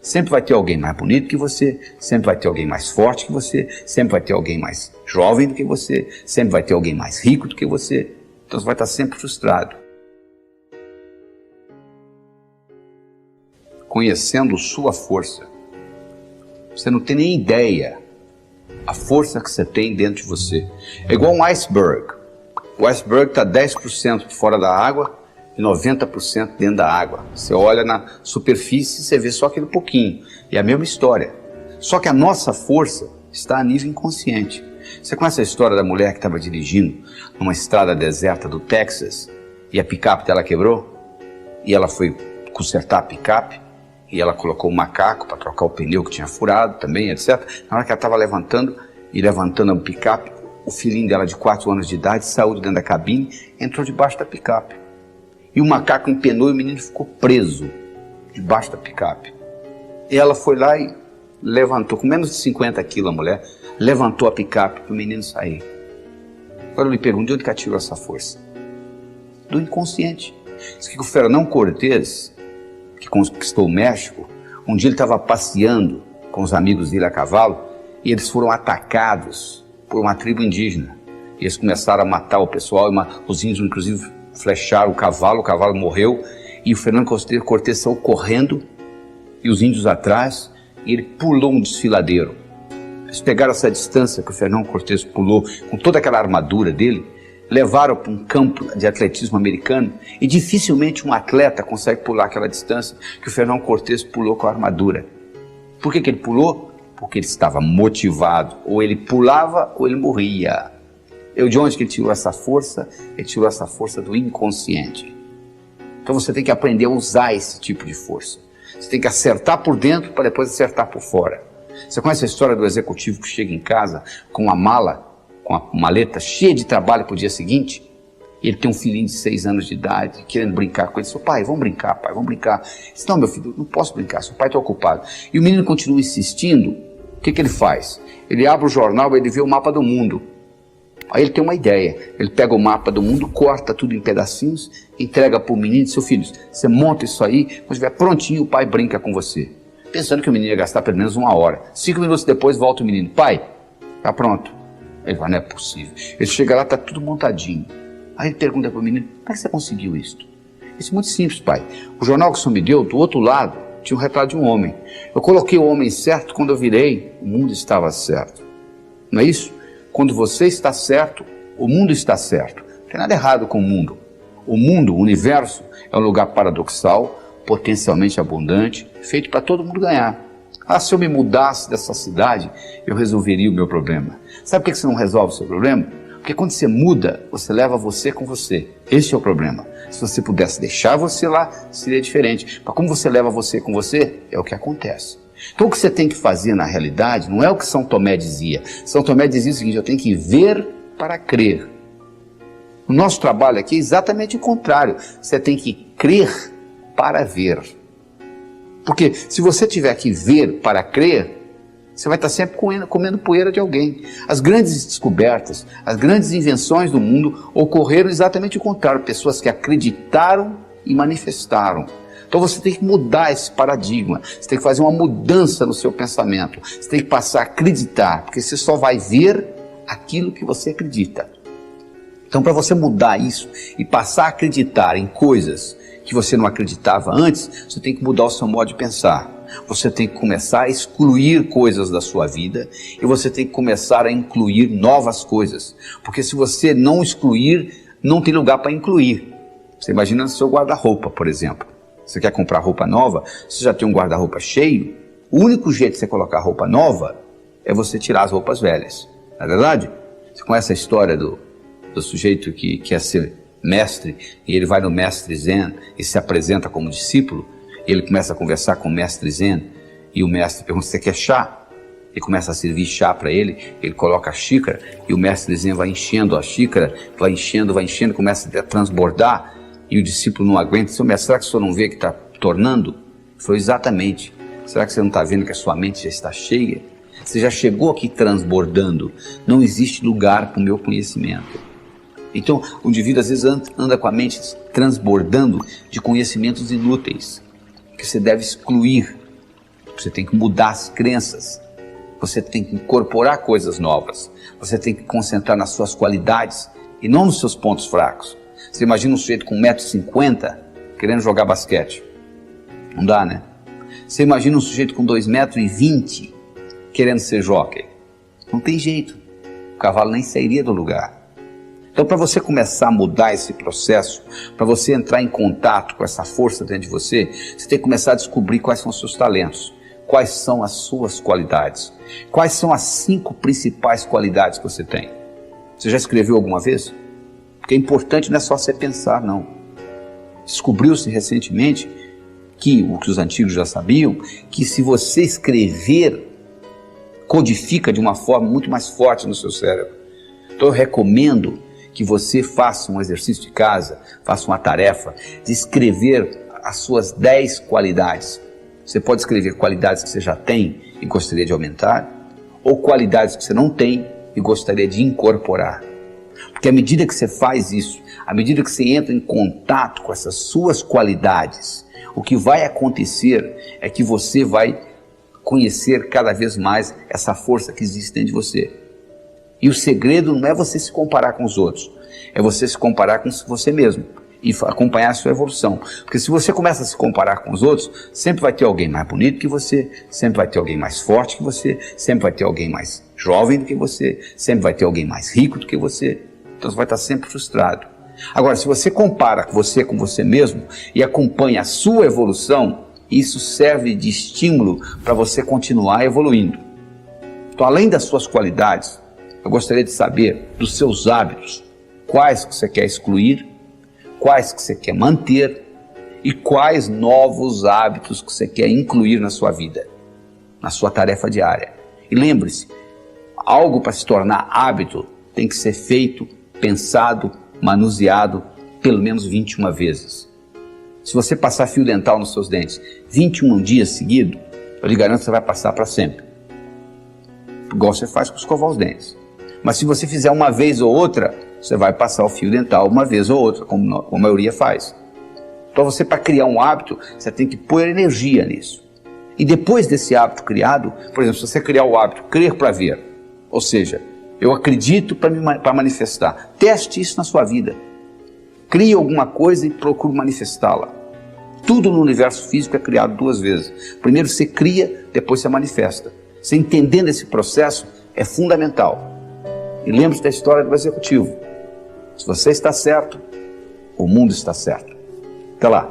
Sempre vai ter alguém mais bonito que você, sempre vai ter alguém mais forte que você, sempre vai ter alguém mais jovem do que você, sempre vai ter alguém mais rico do que você. Então você vai estar sempre frustrado. Conhecendo sua força, você não tem nem ideia a força que você tem dentro de você. É igual um iceberg. O iceberg está 10% fora da água e 90% dentro da água. Você olha na superfície e você vê só aquele pouquinho. E é a mesma história. Só que a nossa força está a nível inconsciente. Você conhece a história da mulher que estava dirigindo numa estrada deserta do Texas e a picape dela quebrou? E ela foi consertar a picape e ela colocou um macaco para trocar o pneu que tinha furado também, etc. Na hora que ela estava levantando a picape, o filhinho dela de 4 anos de idade saiu de dentro da cabine, entrou debaixo da picape. E o macaco empenou e o menino ficou preso debaixo da picape. E ela foi lá e levantou, com menos de 50 quilos a mulher, levantou a picape para o menino sair. Agora eu lhe pergunto, de onde que ela tirou essa força? Do inconsciente. Diz que o Fernão Cortés, que conquistou o México, um dia ele estava passeando com os amigos dele a cavalo e eles foram atacados por uma tribo indígena. E eles começaram a matar o pessoal, os índios inclusive flecharam o cavalo morreu e o Fernando Cortés saiu correndo e os índios atrás e ele pulou um desfiladeiro. Eles pegaram essa distância que o Fernando Cortés pulou com toda aquela armadura dele, levaram para um campo de atletismo americano e dificilmente um atleta consegue pular aquela distância que o Fernando Cortés pulou com a armadura. Por que ele pulou? Porque ele estava motivado, ou ele pulava ou ele morria. De onde que ele tirou essa força? Ele tirou essa força do inconsciente. Então você tem que aprender a usar esse tipo de força. Você tem que acertar por dentro para depois acertar por fora. Você conhece a história do executivo que chega em casa com uma mala, com a maleta cheia de trabalho para o dia seguinte? E ele tem um filhinho de 6 anos de idade, querendo brincar com ele. Seu pai, vamos brincar, pai, vamos brincar. Ele disse, não, meu filho, não posso brincar, seu pai está ocupado. E o menino continua insistindo. O que ele faz? Ele abre o jornal e ele vê o mapa do mundo. Aí ele tem uma ideia, ele pega o mapa do mundo, corta tudo em pedacinhos, entrega para o menino e diz, seu filho, você monta isso aí, quando estiver prontinho o pai brinca com você. Pensando que o menino ia gastar pelo menos 1 hora. 5 minutos depois volta o menino, pai, tá pronto. Ele fala, não é possível. Ele chega lá, tá tudo montadinho. Aí ele pergunta para o menino, como é que você conseguiu isso? Isso é muito simples, pai. O jornal que o senhor me deu, do outro lado, tinha um retrato de um homem. Eu coloquei o homem certo, quando eu virei, o mundo estava certo. Não é isso? Quando você está certo, o mundo está certo. Não tem nada errado com o mundo. O mundo, o universo, é um lugar paradoxal, potencialmente abundante, feito para todo mundo ganhar. Se eu me mudasse dessa cidade, eu resolveria o meu problema. Sabe por que você não resolve o seu problema? Porque quando você muda, você leva você com você. Esse é o problema. Se você pudesse deixar você lá, seria diferente. Mas como você leva você com você, é o que acontece. Então o que você tem que fazer na realidade não é o que São Tomé dizia. São Tomé dizia o seguinte, eu tenho que ver para crer. O nosso trabalho aqui é exatamente o contrário. Você tem que crer para ver. Porque se você tiver que ver para crer, você vai estar sempre comendo poeira de alguém. As grandes descobertas, as grandes invenções do mundo ocorreram exatamente o contrário. Pessoas que acreditaram e manifestaram. Então você tem que mudar esse paradigma, você tem que fazer uma mudança no seu pensamento, você tem que passar a acreditar, porque você só vai ver aquilo que você acredita. Então para você mudar isso e passar a acreditar em coisas que você não acreditava antes, você tem que mudar o seu modo de pensar. Você tem que começar a excluir coisas da sua vida e você tem que começar a incluir novas coisas. Porque se você não excluir, não tem lugar para incluir. Você imagina no seu guarda-roupa, por exemplo. Você quer comprar roupa nova, você já tem um guarda-roupa cheio, o único jeito de você colocar roupa nova é você tirar as roupas velhas. Não é verdade? Você conhece a história do sujeito que quer ser mestre e ele vai no mestre Zen e se apresenta como discípulo, e ele começa a conversar com o mestre Zen e o mestre pergunta, você quer chá? Ele começa a servir chá para ele, ele coloca a xícara e o mestre Zen vai enchendo a xícara, vai enchendo, começa a transbordar. E o discípulo não aguenta, seu mestre, será que o senhor não vê que está tornando? Foi exatamente. Será que você não está vendo que a sua mente já está cheia? Você já chegou aqui transbordando. Não existe lugar para o meu conhecimento. Então, o indivíduo às vezes anda com a mente transbordando de conhecimentos inúteis, que você deve excluir. Você tem que mudar as crenças. Você tem que incorporar coisas novas. Você tem que concentrar nas suas qualidades e não nos seus pontos fracos. Você imagina um sujeito com 1,50 m querendo jogar basquete. Não dá, né? Você imagina um sujeito com 2,20 m querendo ser jockey. Não tem jeito. O cavalo nem sairia do lugar. Então, para você começar a mudar esse processo, para você entrar em contato com essa força dentro de você, você tem que começar a descobrir quais são os seus talentos, quais são as suas qualidades, quais são as 5 principais qualidades que você tem. Você já escreveu alguma vez? Porque é importante, não é só você pensar, não. Descobriu-se recentemente que, o que os antigos já sabiam, que se você escrever, codifica de uma forma muito mais forte no seu cérebro. Então eu recomendo que você faça um exercício de casa, faça uma tarefa de escrever as suas 10 qualidades. Você pode escrever qualidades que você já tem e gostaria de aumentar, ou qualidades que você não tem e gostaria de incorporar. Porque à medida que você faz isso, à medida que você entra em contato com essas suas qualidades, o que vai acontecer é que você vai conhecer cada vez mais essa força que existe dentro de você. E o segredo não é você se comparar com os outros, é você se comparar com você mesmo e acompanhar a sua evolução. Porque se você começa a se comparar com os outros, sempre vai ter alguém mais bonito que você, sempre vai ter alguém mais forte que você, sempre vai ter alguém mais jovem do que você, sempre vai ter alguém mais rico do que você. Então você vai estar sempre frustrado. Agora, se você compara com você mesmo e acompanha a sua evolução, isso serve de estímulo para você continuar evoluindo. Então, além das suas qualidades, eu gostaria de saber dos seus hábitos, quais que você quer excluir, quais que você quer manter e quais novos hábitos que você quer incluir na sua vida, na sua tarefa diária. E lembre-se, algo para se tornar hábito tem que ser feito, pensado, manuseado pelo menos 21 vezes. Se você passar fio dental nos seus dentes 21 dias seguidos, eu lhe garanto que você vai passar para sempre. Igual você faz com escovar os dentes. Mas se você fizer uma vez ou outra, você vai passar o fio dental uma vez ou outra, como a maioria faz. Então você, para criar um hábito, você tem que pôr energia nisso. E depois desse hábito criado, por exemplo, se você criar o hábito crer para ver, ou seja, eu acredito para manifestar, teste isso na sua vida. Crie alguma coisa e procure manifestá-la. Tudo no universo físico é criado 2 vezes. Primeiro você cria, depois você manifesta. Você entendendo esse processo é fundamental. E lembre-se da história do executivo. Se você está certo, o mundo está certo. Até lá.